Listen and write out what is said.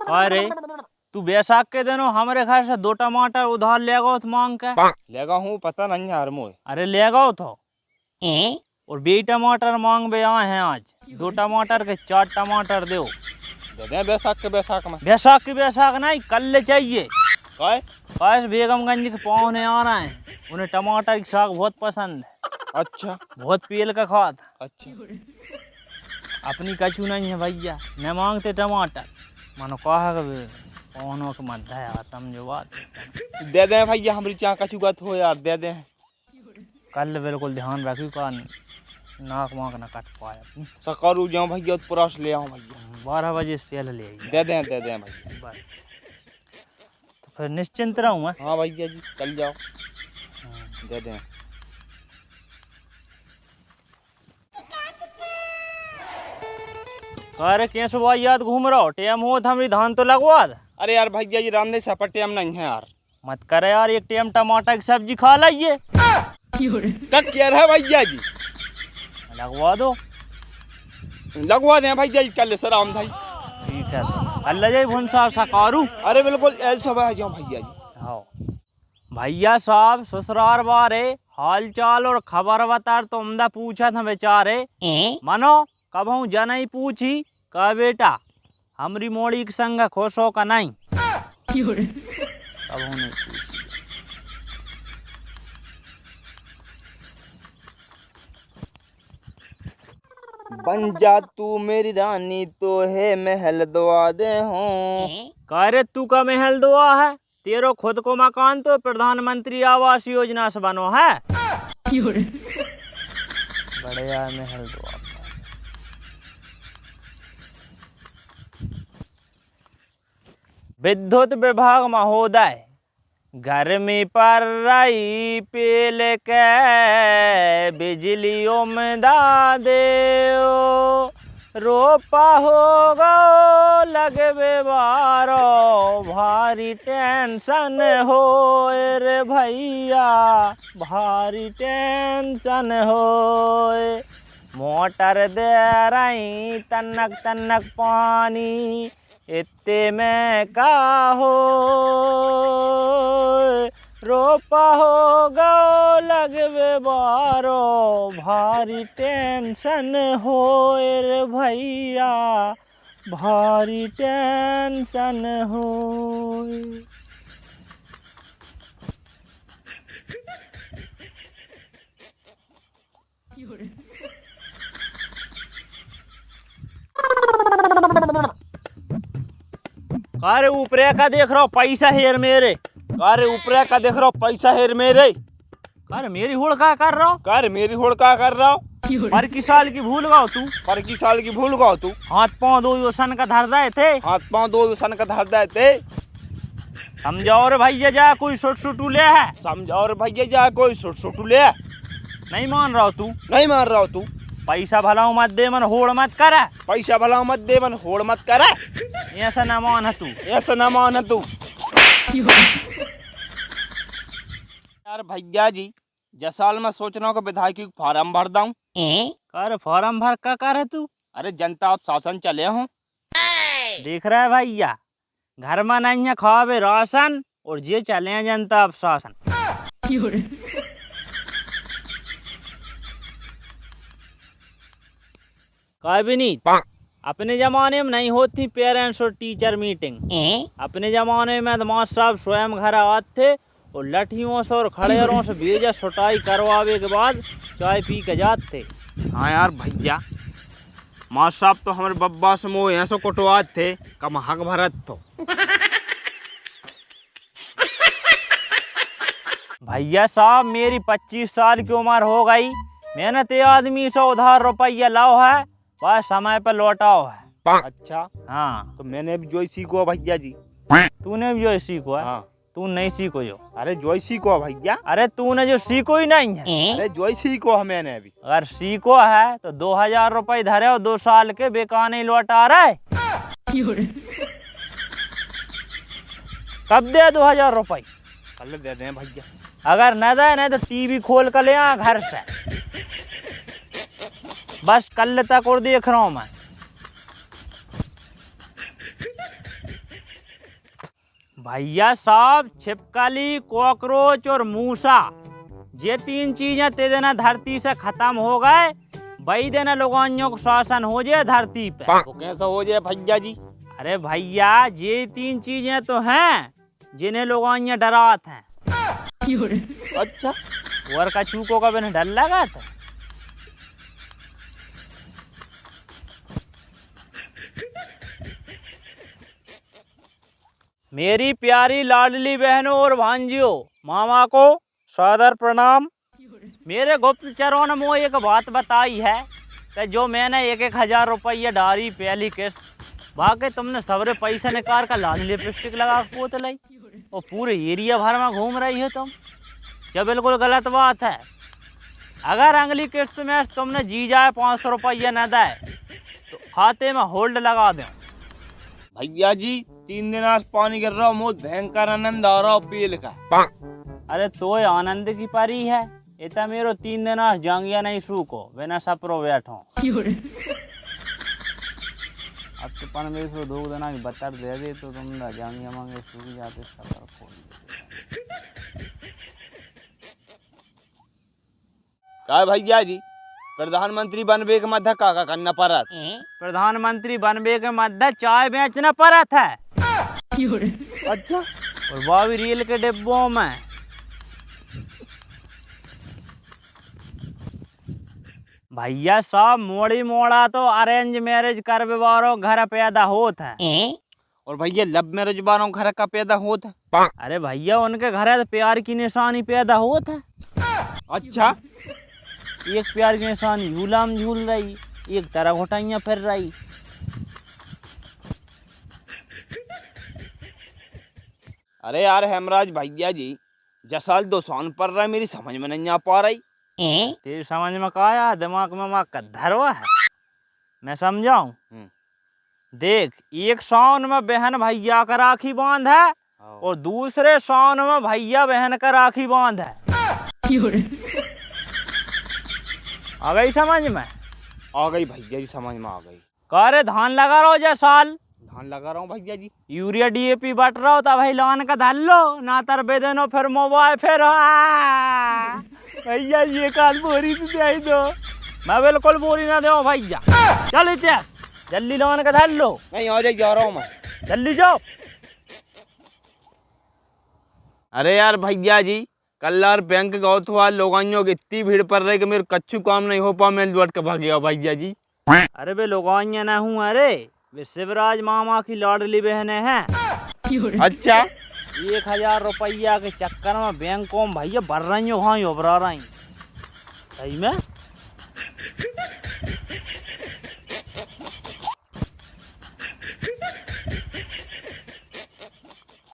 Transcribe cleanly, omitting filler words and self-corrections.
अरे तू बैसाख के दिनों हमारे घर से 2 टमाटर उधार ले गो तो मांग के लेगा हूँ पता नहीं यार मोए। अरे ले गो तो और 20 टमाटर मांग बे आए हैं आज 2 टमाटर के 4 टमाटर दो दे दे बैसाख के बैसाख में। बैसाख नहीं कल ले चाहिए। काय काश बेगमगंज के पौने आ रहे हैं उन्हें टमाटर की साग बहुत पसंद है। अच्छा बहुत पील का खात अच्छा। अपनी कछु नहीं है भैया न मांगते टमाटर मानो कहा पौनों के मध्य है समझो बात। दे दे भैया हमारी चाह का चुगत हो यार दे दे। कल बिल्कुल ध्यान रखी का नाक वाक न कट पाए अपनी सकरू जाऊँ भैया तो पुरास ले आऊँ भैया 12 बजे से पहले ले आइए। दे दे भैया बस तो फिर निश्चिंत रहूँ मैं। हाँ भैया जी चल जाओ दे दे। अरे क्या सुबह याद घूम रहा हो टेम हो तो हमारी धान तो लगवा दे। अरे यार भैया जी रामदे से टेम नहीं है यार। मत करे यार एक टेम टमाटर की सब्जी खा लाइए क्या कह रहा है भैया जी। लगवा दो लगवा दे भैया जी कल से राम भाई। ठीक है तो कल जाए भुनसा सकारू। अरे बिल्कुल ऐसा आ जाओ भैया जी। हाँ भैया साहब ससुराल बारे हाल चाल और खबर बता तो उमदा पूछा था बेचारे मानो कब हूँ जन ही पूछी का बेटा हमारी मोड़ी के संग खुश हो का नहीं कब हूँ नहीं पूछी। बन जा तू मेरी रानी तो है महल दवा दे हूँ। कह रे तू का महल दुआ है तेरो खुद को मकान तो प्रधानमंत्री आवास योजना से बनो है। बढ़िया महल दुआ विद्युत विभाग महोदय गर्मी पर रही पेल के बिजलियों में दा दे रोपा हो गो लगबे बारो भारी टेंशन हो रे भैया भारी टेंशन हो मोटर दे रही तनक तनक पानी इत्ते में का हो रोपा हो गो लगबे बारो भारी टेंशन हो रे भैया भारी टेंशन हो। अरे ऊपरे का देख रहा हो पैसा हेर मेरे। अरे ऊपर का देख रहा हूँ पैसा हेर मेरे। अरे मेरी होड़ का कर रहा हो। कर मेरी होड़ का कर रहा हूँ। पर की साल की भूल गओ तू। पर की साल की भूल गओ तू। हाथ पांव दो योसन का धर दे थे। हाथ पाँव दो सन का धर देते। समझाओ रे भैया जा कोई छोट छोटू ले है। समझाओ रे भैया जा कोई छोटू ले। नहीं मान रहा हो तू। नहीं मान रहा हो तू। पैसा भला मत दे मन होड़ मत कर। पैसा भला मत दे मन होड़ मत कर। ऐसा न मान तू। ऐसा न मान तू। यार भैया जी जसाल मैं सोच रहा हूँ कि विधायक की फार्म भर दूं। कर फॉर्म भर का कर तू। अरे जनता आप शासन चले हूँ। देख रहा है भैया घर में नहीं है खावे राशन और ये चले हैं जनता अब शासन। कभी नहीं अपने जमाने में नहीं होती पेरेंट्स और टीचर मीटिंग। अपने जमाने में तो मास्टर साहब स्वयं घर आते थे और लठियों से और खड़ेरों से भेजा सुटाई करवावे के बाद चाय पी के जाते थे। हाँ यार भैया मास्टर साहब तो हमारे बब्बा से मोह ऐसा कुटवाते थे कम हक भरत तो। भैया साहब मेरी 25 साल की उम्र हो गई मैंने ते आदमी से उधार रुपया लाओ है वह समय पर लौटाओ है। अच्छा हाँ तो मैंने भी जो ही सीखो भैया जी। तूने भी जो सीखो है। हाँ तू नहीं सीखो जो। अरे जो ही सीखो भैया। अरे तूने जो सीखो ही नहीं है। अरे जो ही सीखो है मैंने भी। अगर सीखो है तो 2000 रुपये धरे और 2 साल के बेकाने लौटा रहे। कब दे 2000 रुपये। कल दे दें भैया। अगर न दे नहीं तो टीवी खोल कर ले आ घर से बस कल तक और देख रहा हूँ मैं। भैया साहब छिपकली, कॉकरोच और मूसा, ये 3 चीजें ते देना धरती से खत्म हो गए, वही देना लोगों को शासन हो जाए धरती पे। तो कैसा हो जाए भैया जी? अरे भैया ये 3 चीजें तो हैं जिन्हें लोगों डरात हैं। अच्छा, और कछू को कभी नहीं डर लगा था? मेरी प्यारी लाडली बहनों और भांजियों, मामा को सादर प्रणाम। मेरे गुप्तचरों ने मुझे एक बात बताई है कि जो मैंने 1,000 रुपये डाली पहली किस्त, बाकी तुमने सबरे पैसे निकाल कर लाल लिपस्टिक लगा के पोत लाई और पूरे एरिया भर में घूम रही है तुम। ये बिल्कुल गलत बात है। अगर अगली किस्त में तुमने जी जाए 500 रुपये न दे तो खाते में होल्ड लगा दें। भैया जी 3 दिन आज पानी गिर रहा, मुझे भयंकर आनंद आ रहा पील का। अरे तो आनंद की परी है, इतना मेरो 3 दिन आज जांगिया नहीं सूखो, बिना सपरो बैठो। अब तो परमेश्वर 2 दिन की बतर दे दे तो तुम जांगिया मांगे सूख जाते, सपर खोल देते। का भैया जी प्रधानमंत्री बनबे के मध्य का करना पड़ा? प्रधानमंत्री बनबे के मध्य चाय बेचना पड़ा था। अच्छा, और वो भी रेल के डिब्बों में। भैया साहब मोड़ी मोड़ा तो अरेंज मैरिज करवे वालों घर पैदा होत है। और भैया लव मैरिज वालों घर का पैदा होता? अरे भैया उनके घर तो प्यार की निशानी पैदा होत है। अच्छा, एक प्यार की निशानी झूला में झूल रही, एक तरह घोटाइयाँ फिर रही। अरे यार हेमराज भैया जी, जसाल 2 साल पर रहा, मेरी समझ में नहीं आ पा रही। तेरी समझ में का आया? दिमाग में माँ कद्धरवा है, मैं समझाऊं। देख, एक सावन में बहन भैया का राखी बांध है और दूसरे सावन में भैया बहन का राखी बांध है। आ गई समझ में? आ गई भैया जी, समझ में आ गई। कारे धान लगा रहो जा साल? धान लगा रहा हूँ भैया जी। यूरिया DAP बट रहा हो तब भाई लान का धर लो, ना तर बेदनो फिर मोबाइल फिर भैया ये काल बोरी तो दे दो। मैं बिल्कुल बोरी ना दो भैया। चल इसे जल्दी लान का धर लो। नहीं आ जाए, जा रहा हूँ मैं, जल्दी जाओ। अरे यार भैया जी, कल यार बैंक गौ तो लोगों की इतनी भीड़ पड़ रही कि मेरे कच्चू काम नहीं हो पा, मैं लौट के भाग गया भैया जी। अरे बे लोगाइया ना हूँ, अरे वे शिवराज मामा की लाडली बहने हैं। अच्छा, 1,000 रुपया के चक्कर में बैंकों में भैया भर रही हो, हाँ उभरा रही। सही में